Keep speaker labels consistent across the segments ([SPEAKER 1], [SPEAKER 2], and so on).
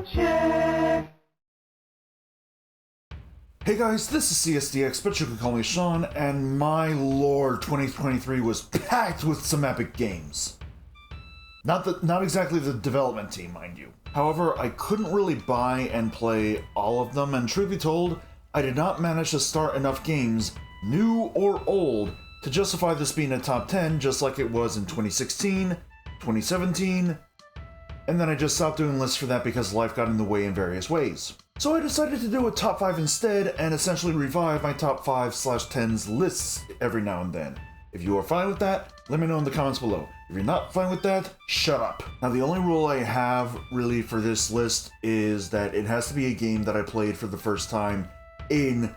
[SPEAKER 1] check.
[SPEAKER 2] Hey guys, this is CSDX, but you can call me Sean, and my lord, 2023 was packed with some epic games. Not exactly the development team, mind you. However, I couldn't really buy and play all of them, and truth be told, I did not manage to start enough games, new or old, to justify this being a top 10 just like it was in 2016, 2017, and then I just stopped doing lists for that because life got in the way in various ways. So I decided to do a top 5 instead and essentially revive my top 5/10s lists every now and then. If you are fine with that, let me know in the comments below. If you're not fine with that, shut up. Now the only rule I have really for this list is that it has to be a game that I played for the first time in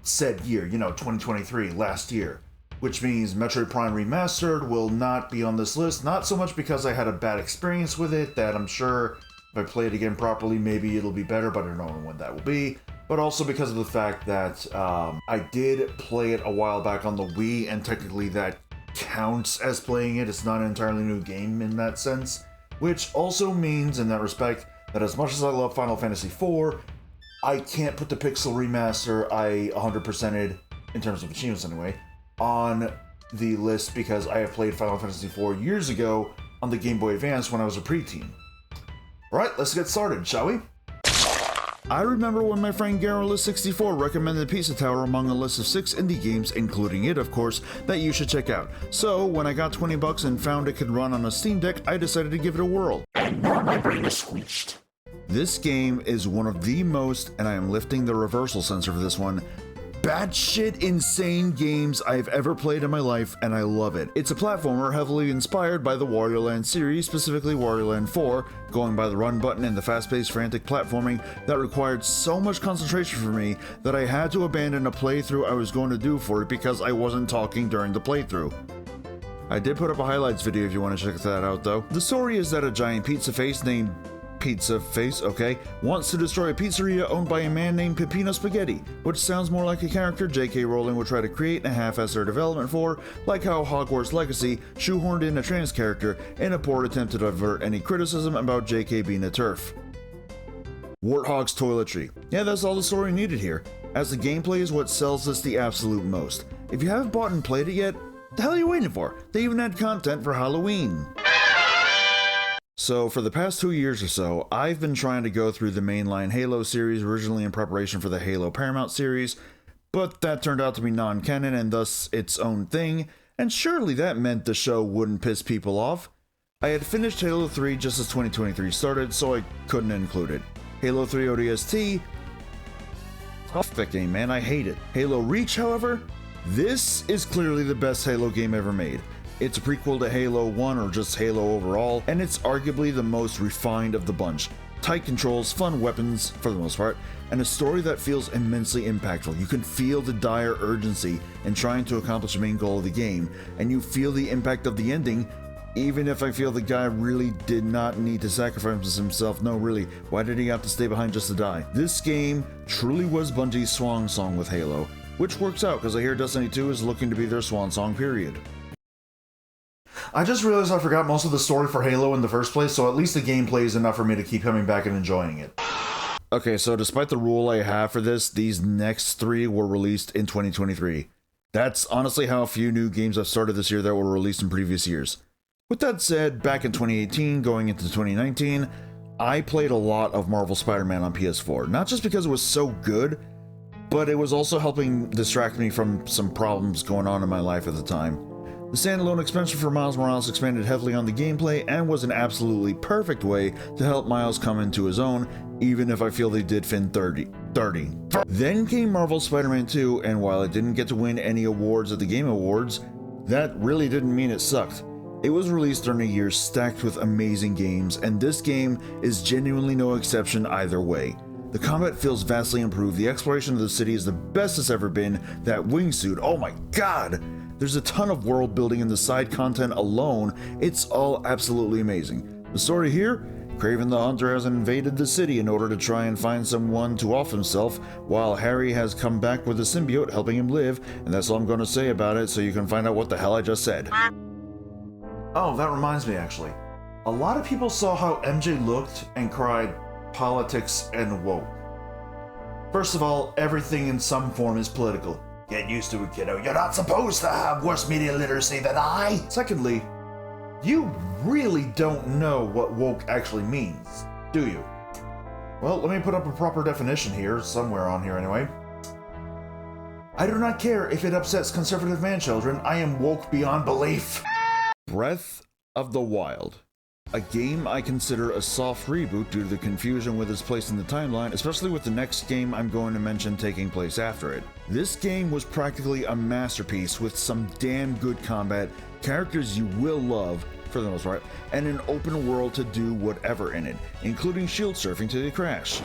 [SPEAKER 2] said year, 2023, last year. Which means Metroid Prime Remastered will not be on this list, not so much because I had a bad experience with it, that I'm sure if I play it again properly, maybe it'll be better, but I don't know when that will be. But also because of the fact that I did play it a while back on the Wii, and technically that counts as playing it. It's not an entirely new game in that sense. Which also means, in that respect, that as much as I love Final Fantasy IV, I can't put the Pixel Remaster I 100%ed, in terms of achievements anyway, on the list because I have played Final Fantasy IV years ago on the Game Boy Advance when I was a preteen. Alright, let's get started, shall we? I remember when my friend Garrulus64 recommended Pizza Tower among a list of 6 indie games, including it, of course, that you should check out. So, when I got $20 and found it could run on a Steam Deck, I decided to give it a whirl.
[SPEAKER 1] And now my brain is squeezed.
[SPEAKER 2] This game is one of the most, and I am lifting the reversal sensor for this one, batshit insane games I've ever played in my life, and I love it. It's a platformer heavily inspired by the Wario Land series, specifically Wario Land 4, going by the run button and the fast-paced frantic platforming that required so much concentration for me that I had to abandon a playthrough I was going to do for it because I wasn't talking during the playthrough. I did put up a highlights video if you want to check that out though. The story is that a giant pizza face named Pizza Face, wants to destroy a pizzeria owned by a man named Peppino Spaghetti, which sounds more like a character J.K. Rowling would try to create and half-ass their development for, like how Hogwarts Legacy shoehorned in a trans character in a poor attempt to divert any criticism about J.K. being a TERF. Warthog's toiletry. Yeah, that's all the story needed here, as the gameplay is what sells this the absolute most. If you haven't bought and played it yet, the hell are you waiting for? They even had content for Halloween. So, for the past 2 years or so, I've been trying to go through the mainline Halo series, originally in preparation for the Halo Paramount series, but that turned out to be non-canon and thus its own thing, and surely that meant the show wouldn't piss people off. I had finished Halo 3 just as 2023 started, so I couldn't include it. Halo 3 ODST, fuck that game, man, I hate it. Halo Reach, however, this is clearly the best Halo game ever made. It's a prequel to Halo 1 or just Halo overall, and it's arguably the most refined of the bunch. Tight controls, fun weapons for the most part, and a story that feels immensely impactful. You can feel the dire urgency in trying to accomplish the main goal of the game, and you feel the impact of the ending, even if I feel the guy really did not need to sacrifice himself. No, really, why did he have to stay behind just to die? This game truly was Bungie's swan song with Halo, which works out because I hear Destiny 2 is looking to be their swan song, period. I just realized I forgot most of the story for Halo in the first place, so at least the gameplay is enough for me to keep coming back and enjoying it. Okay, so despite the rule I have for this, these next 3 were released in 2023. That's honestly how few new games I've started this year that were released in previous years. With that said, back in 2018, going into 2019, I played a lot of Marvel Spider-Man on PS4, not just because it was so good, but it was also helping distract me from some problems going on in my life at the time. The standalone expansion for Miles Morales expanded heavily on the gameplay and was an absolutely perfect way to help Miles come into his own, even if I feel they did Finn 30. Then came Marvel Spider-Man 2, and while it didn't get to win any awards at the Game Awards, that really didn't mean it sucked. It was released during a year stacked with amazing games, and this game is genuinely no exception either way. The combat feels vastly improved, the exploration of the city is the best it's ever been, that wingsuit, oh my god! There's a ton of world building in the side content alone, it's all absolutely amazing. The story here? Kraven the Hunter has invaded the city in order to try and find someone to off himself, while Harry has come back with a symbiote helping him live, and that's all I'm going to say about it, so you can find out what the hell I just said. Oh, that reminds me actually. A lot of people saw how MJ looked and cried, politics and woke. First of all, everything in some form is political. Get used to it, kiddo. You're not supposed to have worse media literacy than I. Secondly, you really don't know what woke actually means, do you? Well, let me put up a proper definition here, somewhere on here anyway. I do not care if it upsets conservative man-children. I am woke beyond belief. Breath of the Wild. A game I consider a soft reboot due to the confusion with its place in the timeline, especially with the next game I'm going to mention taking place after it. This game was practically a masterpiece with some damn good combat, characters you will love, for the most part, and an open world to do whatever in it, including shield surfing till you crash.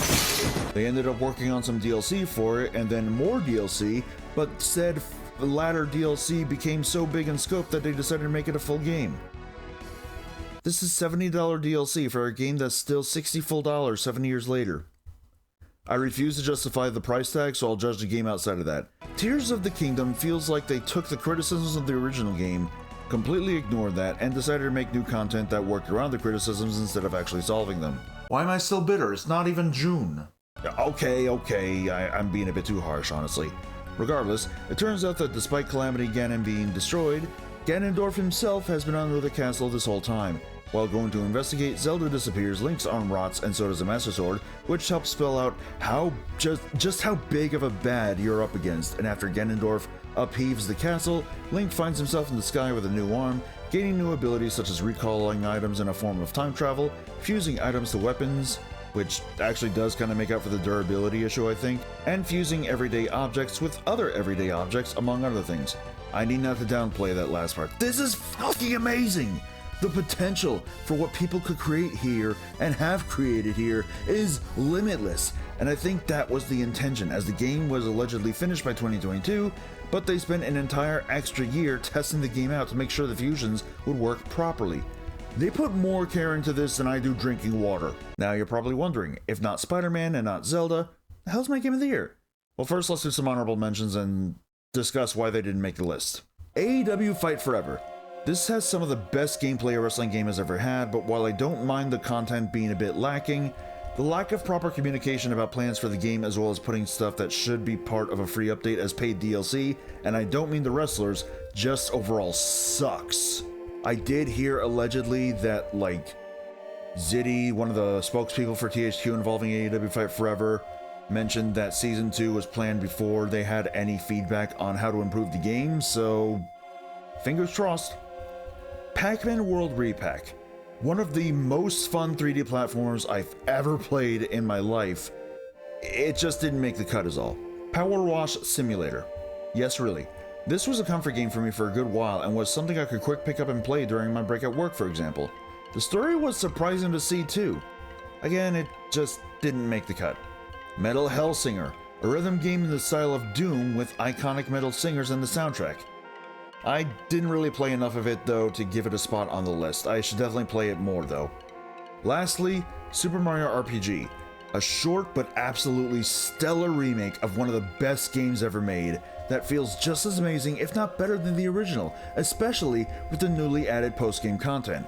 [SPEAKER 2] They ended up working on some DLC for it, and then more DLC, but said the latter DLC became so big in scope that they decided to make it a full game. This is $70 DLC for a game that's still $60 full 7 years later. I refuse to justify the price tag, so I'll judge the game outside of that. Tears of the Kingdom feels like they took the criticisms of the original game, completely ignored that, and decided to make new content that worked around the criticisms instead of actually solving them. Why am I still bitter? It's not even June. Okay, I'm being a bit too harsh, honestly. Regardless, it turns out that despite Calamity Ganon being destroyed, Ganondorf himself has been under the castle this whole time. While going to investigate, Zelda disappears, Link's arm rots, and so does the Master Sword, which helps spell out just how big of a bad you're up against. And after Ganondorf upheaves the castle, Link finds himself in the sky with a new arm, gaining new abilities such as recalling items in a form of time travel, fusing items to weapons, which actually does kind of make up for the durability issue, I think, and fusing everyday objects with other everyday objects, among other things. I need not to downplay that last part. This is fucking amazing! The potential for what people could create here and have created here is limitless, and I think that was the intention, as the game was allegedly finished by 2022, but they spent an entire extra year testing the game out to make sure the fusions would work properly. They put more care into this than I do drinking water. Now you're probably wondering, if not Spider-Man and not Zelda, the hell's my game of the year? Well, first let's do some honorable mentions and discuss why they didn't make the list. AEW Fight Forever. This has some of the best gameplay a wrestling game has ever had, but while I don't mind the content being a bit lacking, the lack of proper communication about plans for the game, as well as putting stuff that should be part of a free update as paid DLC, and I don't mean the wrestlers, just overall sucks. I did hear allegedly that, like, Ziddy, one of the spokespeople for THQ involving AEW Fight Forever, mentioned that Season 2 was planned before they had any feedback on how to improve the game, so fingers crossed. Pac-Man World Repack. One of the most fun 3D platformers I've ever played in my life. It just didn't make the cut is all. Power Wash Simulator. Yes, really. This was a comfort game for me for a good while and was something I could quick pick up and play during my break at work, for example. The story was surprising to see too. Again, it just didn't make the cut. Metal Hellsinger, a rhythm game in the style of Doom with iconic metal singers in the soundtrack. I didn't really play enough of it though to give it a spot on the list. I should definitely play it more though. Lastly, Super Mario RPG, a short but absolutely stellar remake of one of the best games ever made that feels just as amazing, if not better than the original, especially with the newly added post-game content.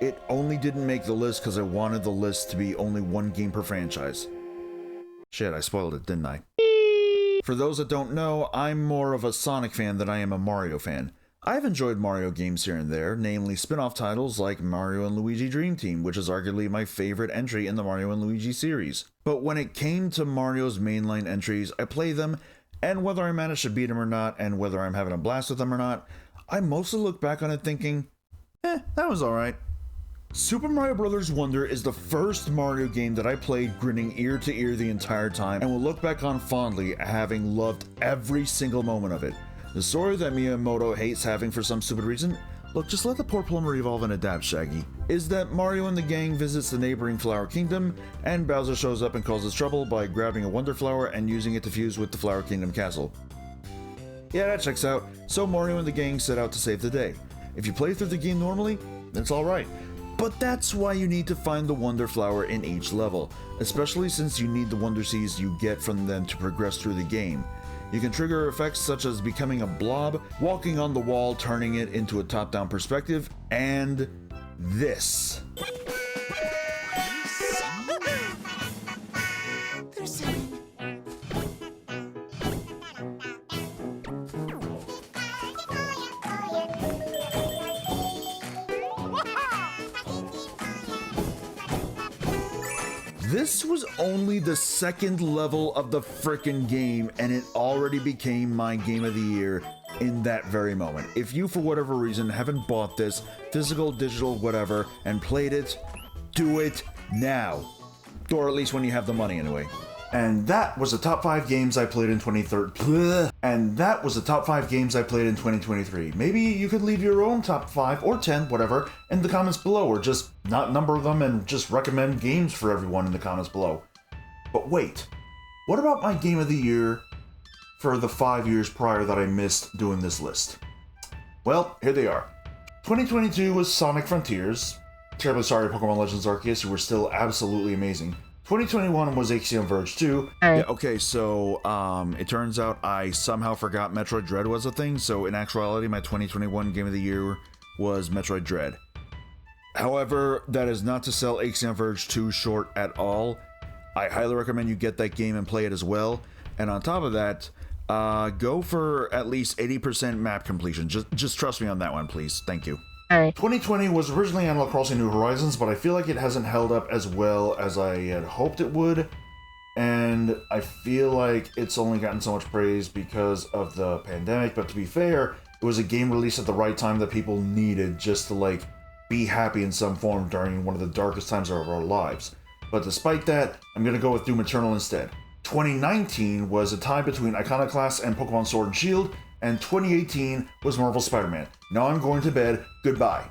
[SPEAKER 2] It only didn't make the list because I wanted the list to be only one game per franchise. Shit, I spoiled it, didn't I? For those that don't know, I'm more of a Sonic fan than I am a Mario fan. I've enjoyed Mario games here and there, namely spin-off titles like Mario and Luigi Dream Team, which is arguably my favorite entry in the Mario and Luigi series. But when it came to Mario's mainline entries, I play them, and whether I manage to beat them or not, and whether I'm having a blast with them or not, I mostly look back on it thinking, that was alright. Super Mario Bros. Wonder is the first Mario game that I played grinning ear to ear the entire time and will look back on fondly, having loved every single moment of it. The story that Miyamoto hates having for some stupid reason, look, just let the poor plumber evolve and adapt, Shaggy, is that Mario and the gang visits the neighboring Flower Kingdom, and Bowser shows up and causes trouble by grabbing a Wonder Flower and using it to fuse with the Flower Kingdom castle. Yeah, that checks out, so Mario and the gang set out to save the day. If you play through the game normally, it's alright. But that's why you need to find the Wonder Flower in each level, especially since you need the Wonder Seeds you get from them to progress through the game. You can trigger effects such as becoming a blob, walking on the wall, turning it into a top-down perspective, and this. This was only the second level of the frickin' game, and it already became my game of the year in that very moment. If you, for whatever reason, haven't bought this, physical, digital, whatever, and played it, do it now. Or at least when you have the money anyway. And that was the top 5 games I played in 2013. And that was the top 5 games I played in 2023. Maybe you could leave your own top 5 or 10, whatever, in the comments below, or just not number them and just recommend games for everyone in the comments below. But wait, what about my game of the year for the 5 years prior that I missed doing this list? Well, here they are. 2022 was Sonic Frontiers. Terribly sorry, Pokemon Legends Arceus, who were still absolutely amazing. 2021 was Axiom Verge 2. Yeah, okay, so, it turns out I somehow forgot Metroid Dread was a thing, so in actuality, my 2021 Game of the Year was Metroid Dread. However, that is not to sell Axiom Verge 2 short at all. I highly recommend you get that game and play it as well. And on top of that, go for at least 80% map completion. Just trust me on that one, please. Thank you. 2020 was originally Animal Crossing New Horizons, but I feel like it hasn't held up as well as I had hoped it would, and I feel like it's only gotten so much praise because of the pandemic, but to be fair, it was a game released at the right time that people needed just to, like, be happy in some form during one of the darkest times of our lives. But despite that, I'm gonna go with Doom Eternal instead. 2019 was a tie between Iconoclast and Pokemon Sword and Shield, and 2018 was Marvel Spider-Man. Now I'm going to bed. Goodbye.